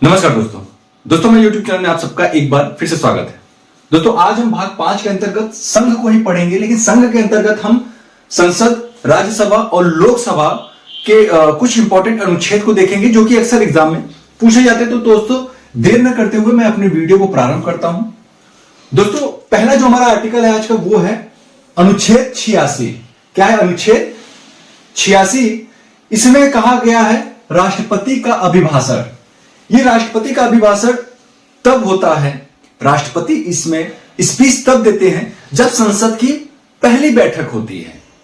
नमस्कार दोस्तों मैं YouTube चैनल में आप सबका एक बार फिर से स्वागत है। दोस्तों आज हम भाग 5 के अंतर्गत संघ को ही पढ़ेंगे, लेकिन संघ के अंतर्गत हम संसद, राज्यसभा और लोकसभा के कुछ इंपॉर्टेंट अनुच्छेद को देखेंगे जो कि अक्सर एग्जाम में पूछे जाते हैं। तो दोस्तों देर न करते हुए मैं अपने वीडियो को प्रारंभ करता हूं। दोस्तों पहला जो हमारा आर्टिकल है आज का वो है अनुच्छेद 86। क्या है अनुच्छेद 86? इसमें कहा गया है राष्ट्रपति का अभिभाषण। ये राष्ट्रपति का अभिभाषण तब होता है, राष्ट्रपति इसमें स्पीच तब देते हैं जब संसद की पहली बैठक होती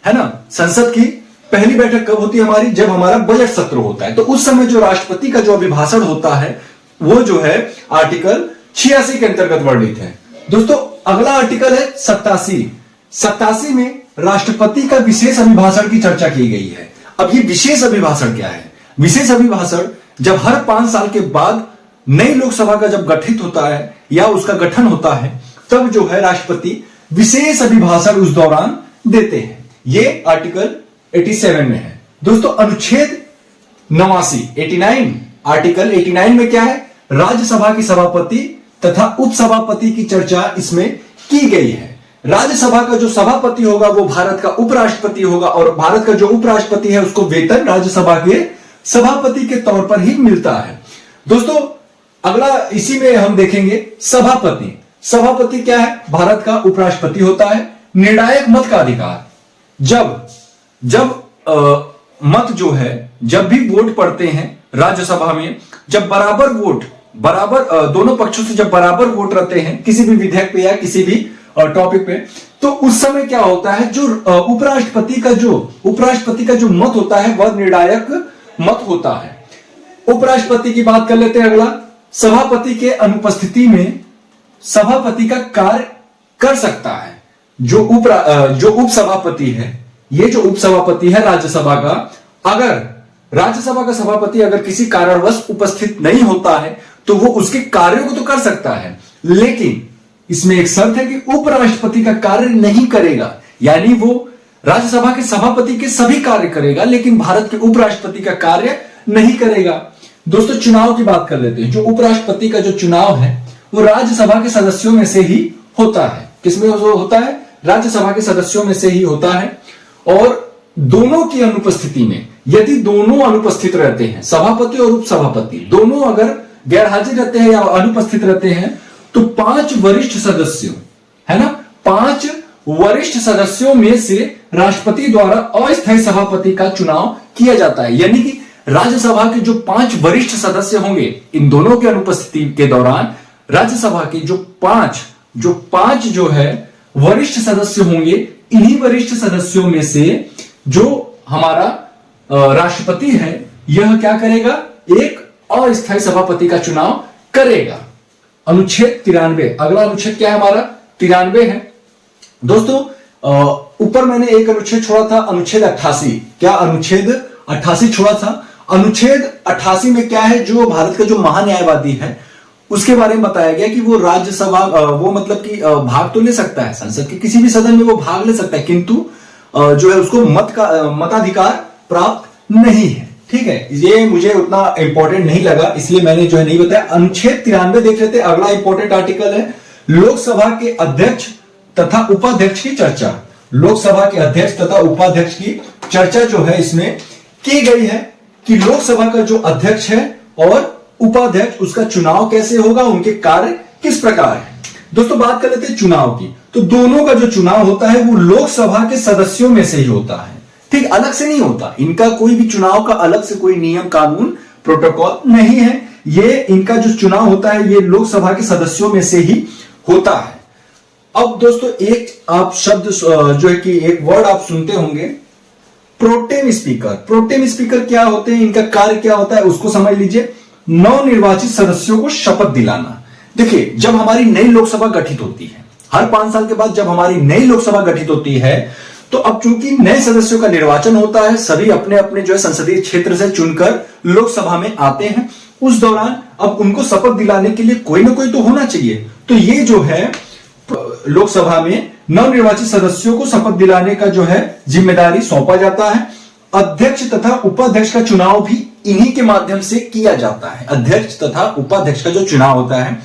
है ना। संसद की पहली बैठक कब होती है हमारी? जब हमारा बजट सत्र होता है। तो उस समय जो राष्ट्रपति का जो अभिभाषण होता है वो जो है आर्टिकल 86 के अंतर्गत वर्णित है। दोस्तों अगला आर्टिकल है 87। 87 में राष्ट्रपति का विशेष अभिभाषण की चर्चा की गई है। अब ये विशेष अभिभाषण क्या है? विशेष अभिभाषण जब हर 5 साल के बाद नई लोकसभा का जब गठित होता है या उसका गठन होता है तब जो है राष्ट्रपति विशेष अभिभाषण उस दौरान देते हैं। ये आर्टिकल 87 में है। दोस्तों अनुच्छेद 89 89 आर्टिकल 89 में क्या है? राज्यसभा की सभापति तथा उपसभापति की चर्चा इसमें की गई है। राज्यसभा का जो सभापति होगा वो भारत का उपराष्ट्रपति होगा और भारत का जो उपराष्ट्रपति है उसको वेतन राज्यसभा के सभापति के तौर पर ही मिलता है। दोस्तों अगला इसी में हम देखेंगे सभापति। सभापति क्या है? भारत का उपराष्ट्रपति होता है। निर्णायक मत का अधिकार। जब मत जो है जब भी वोट पड़ते हैं राज्यसभा में, जब बराबर दोनों पक्षों से जब बराबर वोट रहते हैं किसी भी विधेयक पे या किसी भी टॉपिक पे, तो उस समय क्या होता है जो उपराष्ट्रपति का जो मत होता है वह निर्णायक मत होता है। उपराष्ट्रपति की बात कर लेते हैं। अगला सभापति के अनुपस्थिति में सभापति का कार्य कर सकता है जो उपसभापति है। ये जो उपसभापति है राज्यसभा का, अगर राज्यसभा का सभापति अगर किसी कारणवश उपस्थित नहीं होता है तो वो उसके कार्यों को तो कर सकता है, लेकिन इसमें एक शर्त है कि उपराष्ट्रपति का कार्य नहीं करेगा। यानी वो राज्यसभा के सभापति के सभी कार्य करेगा लेकिन भारत के उपराष्ट्रपति का कार्य नहीं करेगा। दोस्तों चुनाव की बात कर लेते हैं। जो उपराष्ट्रपति का जो चुनाव है वो राज्यसभा के सदस्यों में से ही होता है। किसमें होता है? राज्यसभा के सदस्यों में से ही होता है। और दोनों की अनुपस्थिति में, यदि दोनों अनुपस्थित रहते हैं, सभापति और उपसभापति दोनों अगर गैर हाजिर रहते हैं या अनुपस्थित रहते हैं, तो 5 वरिष्ठ सदस्यों, है ना, 5 वरिष्ठ सदस्यों में से राष्ट्रपति द्वारा अस्थायी सभापति का चुनाव किया जाता है। यानी कि राज्यसभा के जो 5 वरिष्ठ सदस्य होंगे, इन दोनों की अनुपस्थिति के दौरान राज्यसभा के जो पांच जो है वरिष्ठ सदस्य होंगे, इन्हीं वरिष्ठ सदस्यों में से जो हमारा राष्ट्रपति है यह क्या करेगा? एक अस्थायी सभापति का चुनाव करेगा। अनुच्छेद 93। अगला अनुच्छेद क्या है हमारा? 93 है। दोस्तों ऊपर मैंने एक अनुच्छेद छोड़ा था, अनुच्छेद 88। क्या अनुच्छेद 88 छोड़ा था? अनुच्छेद 88 में क्या है? जो भारत का जो महान्यायवादी है उसके बारे में बताया गया कि वो राज्यसभा वो मतलब कि भाग तो ले सकता है, संसद के किसी भी सदन में वो भाग ले सकता है, किंतु जो है उसको मताधिकार प्राप्त नहीं है। ठीक है, ये मुझे उतना इंपॉर्टेंट नहीं लगा इसलिए मैंने जो है नहीं बताया। अनुच्छेद 93 देख लेते हैं। अगला इंपॉर्टेंट आर्टिकल है लोकसभा के अध्यक्ष तथा उपाध्यक्ष की चर्चा। लोकसभा के अध्यक्ष तथा उपाध्यक्ष की चर्चा जो है इसमें की गई है कि लोकसभा का जो अध्यक्ष है और उपाध्यक्ष उसका चुनाव कैसे होगा, उनके कार्य किस प्रकार है। दोस्तों बात कर लेते हैं चुनाव की। तो दोनों का जो चुनाव होता है वो लोकसभा के सदस्यों में से ही होता है। ठीक, अलग से नहीं होता। इनका कोई भी चुनाव का अलग से कोई नियम कानून प्रोटोकॉल नहीं है। ये इनका जो चुनाव होता है ये लोकसभा के सदस्यों में से ही होता है। अब दोस्तों एक आप शब्द जो है कि एक वर्ड आप सुनते होंगे, प्रोटेम स्पीकर। प्रोटेम स्पीकर क्या होते हैं, इनका कार्य क्या होता है उसको समझ लीजिए। नवनिर्वाचित सदस्यों को शपथ दिलाना। देखिए जब हमारी नई लोकसभा गठित होती है, हर 5 साल के बाद जब हमारी नई लोकसभा गठित होती है, तो अब चूंकि नए सदस्यों का निर्वाचन होता है, सभी अपने अपने जो है संसदीय क्षेत्र से चुनकर लोकसभा में आते हैं। उस दौरान अब उनको शपथ दिलाने के लिए कोई ना कोई तो होना चाहिए। तो ये जो है लोकसभा में नवनिर्वाचित सदस्यों को शपथ दिलाने का जो है जिम्मेदारी सौंपा जाता है अध्यक्ष तथा उपाध्यक्ष का चुनाव भी इन्हीं के माध्यम से किया जाता है। अध्यक्ष तथा उपाध्यक्ष का जो चुनाव होता है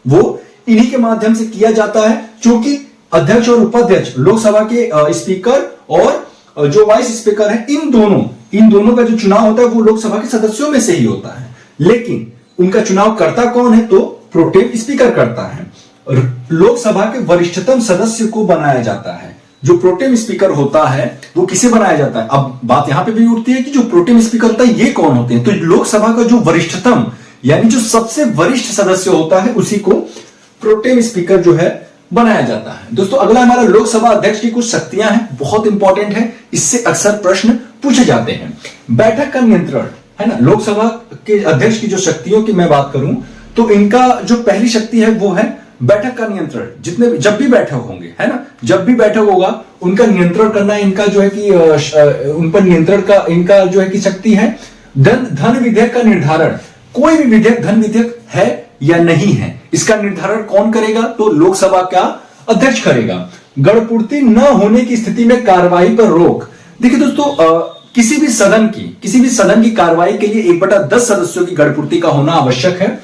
वो इन्हीं के माध्यम से किया जाता है, क्योंकि अध्यक्ष और उपाध्यक्ष लोकसभा के स्पीकर और जो वाइस स्पीकर है, इन दोनों का जो चुनाव होता है वो लोकसभा के सदस्यों में से ही होता है। लेकिन उनका चुनाव करता कौन है? तो प्रोटेम स्पीकर करता है। लोकसभा के वरिष्ठतम सदस्य को बनाया जाता है। जो प्रोटेम स्पीकर होता है वो किसे बनाया जाता है? अब बात यहां पे भी उठती है कि जो प्रोटेम स्पीकर होता है ये कौन होते हैं? तो लोकसभा का जो वरिष्ठतम यानी जो सबसे वरिष्ठ सदस्य होता है उसी को प्रोटेम स्पीकर जो है बनाया जाता है। दोस्तों अगला हमारा लोकसभा अध्यक्ष की कुछ शक्तियां हैं, बहुत इंपॉर्टेंट है, इससे अक्सर प्रश्न पूछे जाते हैं। बैठक का नियंत्रण है ना। लोकसभा के अध्यक्ष की जो शक्तियों की मैं बात करूं तो इनका जो पहली शक्ति है वो है बैठक का नियंत्रण। जब भी बैठक होंगे, है ना, जब भी बैठक होगा उनका नियंत्रण करना इनका जो है कि उन पर नियंत्रण का इनका जो है कि शक्ति है। धन विधेयक का निर्धारण, कोई भी विधेयक धन विधेयक है या नहीं है, इसका निर्धारण कौन करेगा? तो लोकसभा का अध्यक्ष करेगा। गणपूर्ति न होने की स्थिति में कार्रवाई पर रोक। देखिए दोस्तों, किसी भी सदन की कार्रवाई के लिए 1/10 सदस्यों की गणपूर्ति का होना आवश्यक है,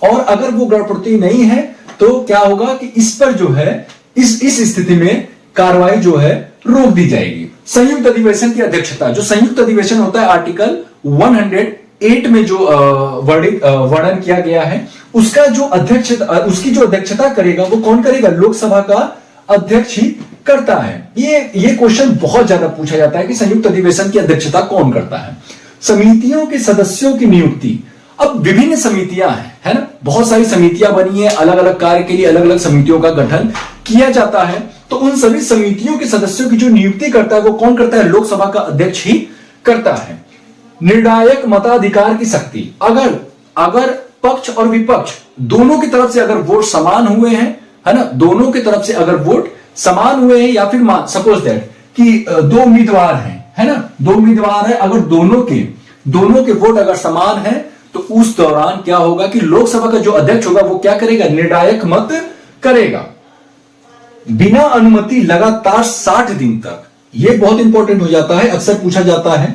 और अगर वो गणपूर्ति नहीं है तो क्या होगा कि इस पर जो है इस स्थिति में कार्रवाई जो है रोक दी जाएगी। संयुक्त अधिवेशन की अध्यक्षता, जो संयुक्त अधिवेशन होता है आर्टिकल 108 में जो वर्णन किया गया है, उसकी जो अध्यक्षता करेगा वो कौन करेगा? लोकसभा का अध्यक्ष ही करता है। ये क्वेश्चन बहुत ज्यादा पूछा जाता है कि संयुक्त अधिवेशन की अध्यक्षता कौन करता है। समितियों के सदस्यों की नियुक्ति, अब विभिन्न समितियां हैं, है ना, बहुत सारी समितियां बनी है, अलग अलग कार्य के लिए अलग अलग समितियों का गठन किया जाता है। तो उन सभी समितियों के सदस्यों की जो नियुक्ति करता है वो कौन करता है? लोकसभा का अध्यक्ष ही करता है। निर्णायक मताधिकार की शक्ति, अगर पक्ष और विपक्ष दोनों की तरफ से अगर वोट समान हुए हैं, है ना, दोनों की तरफ से अगर वोट समान हुए हैं, या फिर सपोज दैट कि दो उम्मीदवार हैं, है ना, दो उम्मीदवार है, अगर दोनों के वोट अगर समान है तो उस दौरान क्या होगा कि लोकसभा का जो अध्यक्ष होगा वो क्या करेगा? निर्णायक मत करेगा। बिना अनुमति लगातार 60 दिन तक, यह बहुत इंपॉर्टेंट हो जाता है, अक्सर पूछा जाता है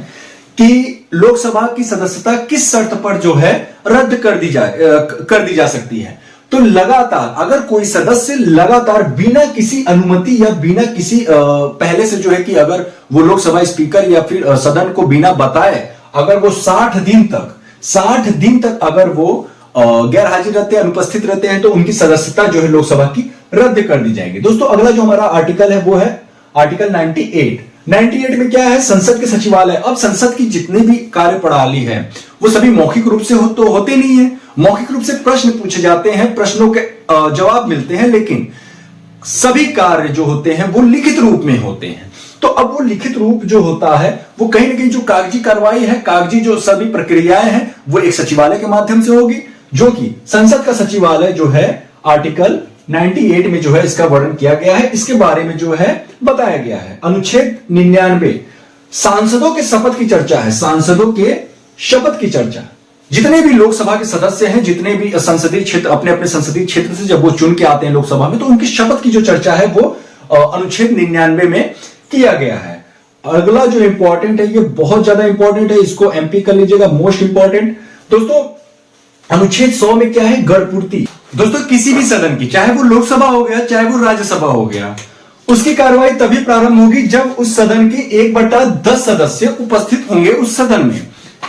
कि लोकसभा की सदस्यता किस शर्त पर जो है रद्द कर दी जा सकती है। तो लगातार, अगर कोई सदस्य लगातार बिना किसी अनुमति या बिना किसी पहले से जो है कि अगर वो लोकसभा स्पीकर या फिर सदन को बिना बताए अगर वो 60 दिन तक अगर वो गैर हाजिर रहते हैं, अनुपस्थित रहते हैं, तो उनकी सदस्यता जो है लोकसभा की रद्द कर दी जाएगी। दोस्तों अगला जो हमारा आर्टिकल है वो है आर्टिकल 98 में क्या है? संसद के सचिवालय। अब संसद की जितनी भी कार्य प्रणाली है वो सभी मौखिक रूप से होते नहीं है। मौखिक रूप से प्रश्न पूछे जाते हैं, प्रश्नों के जवाब मिलते हैं, लेकिन सभी कार्य जो होते हैं वो लिखित रूप में होते हैं। तो अब वो लिखित रूप जो होता है वो कहीं ना कहीं जो कागजी कार्रवाई है, कागजी जो सभी प्रक्रियाएं हैं वो एक सचिवालय के माध्यम से होगी, जो कि संसद का सचिवालय जो है आर्टिकल 98 में जो है इसका वर्णन किया गया है, इसके बारे में जो है बताया गया है। अनुच्छेद 99 सांसदों के शपथ की चर्चा है। सांसदों के शपथ की चर्चा, जितने भी लोकसभा के सदस्य हैं, जितने भी संसदीय क्षेत्र अपने अपने संसदीय क्षेत्र से जब वो चुन के आते हैं लोकसभा में, तो उनकी शपथ की जो चर्चा है वो अनुच्छेद 99 में किया गया है। अगला जो इंपॉर्टेंट है, ये बहुत ज्यादा इंपॉर्टेंट है, इसको एमपी कर लीजिएगा, मोस्ट इंपॉर्टेंट। दोस्तों अनुच्छेद 100 में क्या है? गणपूर्ति। दोस्तों किसी भी सदन की, चाहे वो लोकसभा हो गया चाहे वो राज्यसभा हो गया, उसकी कार्रवाई तभी प्रारंभ होगी जब उस सदन के 1/10 सदस्य उपस्थित होंगे उस सदन में,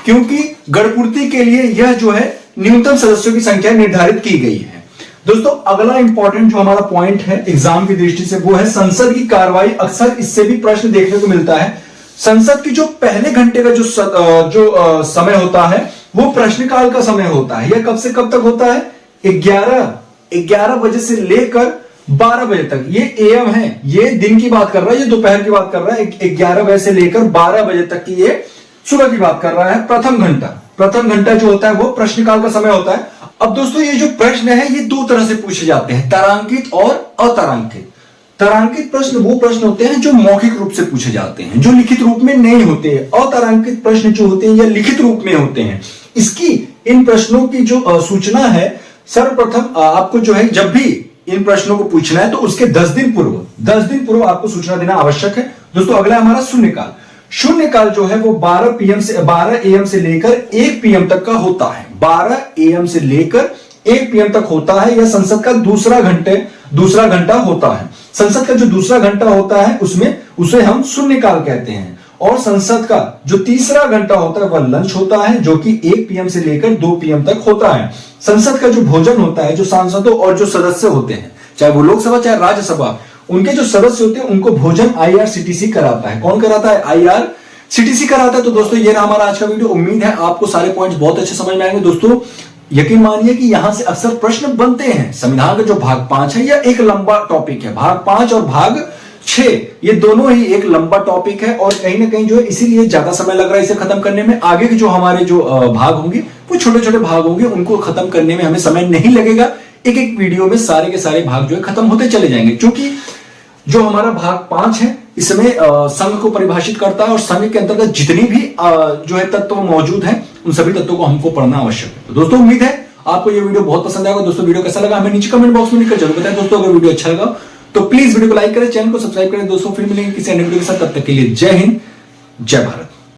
क्योंकि गणपूर्ति के लिए यह जो है न्यूनतम सदस्यों की संख्या निर्धारित की गई है। दोस्तों अगला इंपॉर्टेंट जो हमारा पॉइंट है एग्जाम की दृष्टि से वो है संसद की कार्रवाई। अक्सर इससे भी प्रश्न देखने को मिलता है। संसद की जो पहले घंटे का जो समय होता है वो प्रश्नकाल का समय होता है। यह कब से कब तक होता है? 11 बजे से लेकर 12 बजे तक। ये एएम है, ये दिन की बात कर रहा है, ये दोपहर की बात कर रहा है। 11 बजे से लेकर 12 बजे तक की ये सुबह की बात कर रहा है। प्रथम घंटा जो होता है वो प्रश्नकाल का समय होता है। अब दोस्तों ये जो प्रश्न है ये दो तरह से पूछे जाते हैं, तारांकित और अतारांकित। तारांकित प्रश्न वो प्रश्न होते हैं जो मौखिक रूप से पूछे जाते हैं, जो लिखित रूप में नहीं होते। अतारांकित प्रश्न जो होते हैं ये लिखित रूप में होते हैं। इन प्रश्नों की जो सूचना है, सर्वप्रथम आपको जो है जब भी इन प्रश्नों को पूछना है तो उसके 10 दिन पूर्व आपको सूचना देना आवश्यक है। दोस्तों अगला हमारा शून्यकाल। शून्यकाल जो है वो 12 AM से लेकर 1 PM तक का होता है। 12 AM से लेकर 1 PM तक होता है। यह संसद का दूसरा घंटा होता है। संसद का जो दूसरा घंटा होता है उसमें उसे हम शून्यकाल कहते हैं। और संसद का जो तीसरा घंटा होता है वह लंच होता है, जो कि 1 PM से लेकर 2 PM तक होता है। संसद का जो भोजन होता है, जो सांसदों और जो सदस्य होते हैं, चाहे वो लोकसभा चाहे राज्यसभा, उनके जो सदस्य होते हैं उनको भोजन IRCTC कराता है। कौन कराता है? IRCTC कराता है। तो दोस्तों ये रहा हमारा आज का वीडियो। उम्मीद है आपको सारे पॉइंट्स बहुत अच्छे समझ में आएंगे। दोस्तों यकीन मानिए कि यहां से अक्सर प्रश्न बनते हैं। संविधान का जो भाग 5 है यह एक लंबा टॉपिक है। भाग 5 और भाग 6 ये दोनों ही एक लंबा टॉपिक है और कहीं ना कहीं जो है इसीलिए ज्यादा समय लग रहा है इसे खत्म करने में। आगे के जो हमारे जो भाग होंगे वो छोटे छोटे भाग होंगे, उनको खत्म करने में हमें समय नहीं लगेगा। एक एक वीडियो में सारे के सारे भाग जो है खत्म होते चले जाएंगे, क्योंकि जो हमारा भाग 5 है इसमें संघ को परिभाषित करता है और संघ के अंतर्गत जितनी भी जो है तत्व मौजूद हैं उन सभी तत्वों को हमको पढ़ना आवश्यक है। तो दोस्तों उम्मीद है आपको ये वीडियो बहुत पसंद आएगा। दोस्तों वीडियो कैसा लगा हमें नीचे कमेंट बॉक्स में लिखकर जरूर बताएं। दोस्तों अगर वीडियो अच्छा लगा तो प्लीज वीडियो को लाइक करें, चैनल को सब्सक्राइब करें। दोस्तों फिर मिलेंगे किसी अन्य वीडियो के साथ, तब तक के लिए जय हिंद, जय भारत।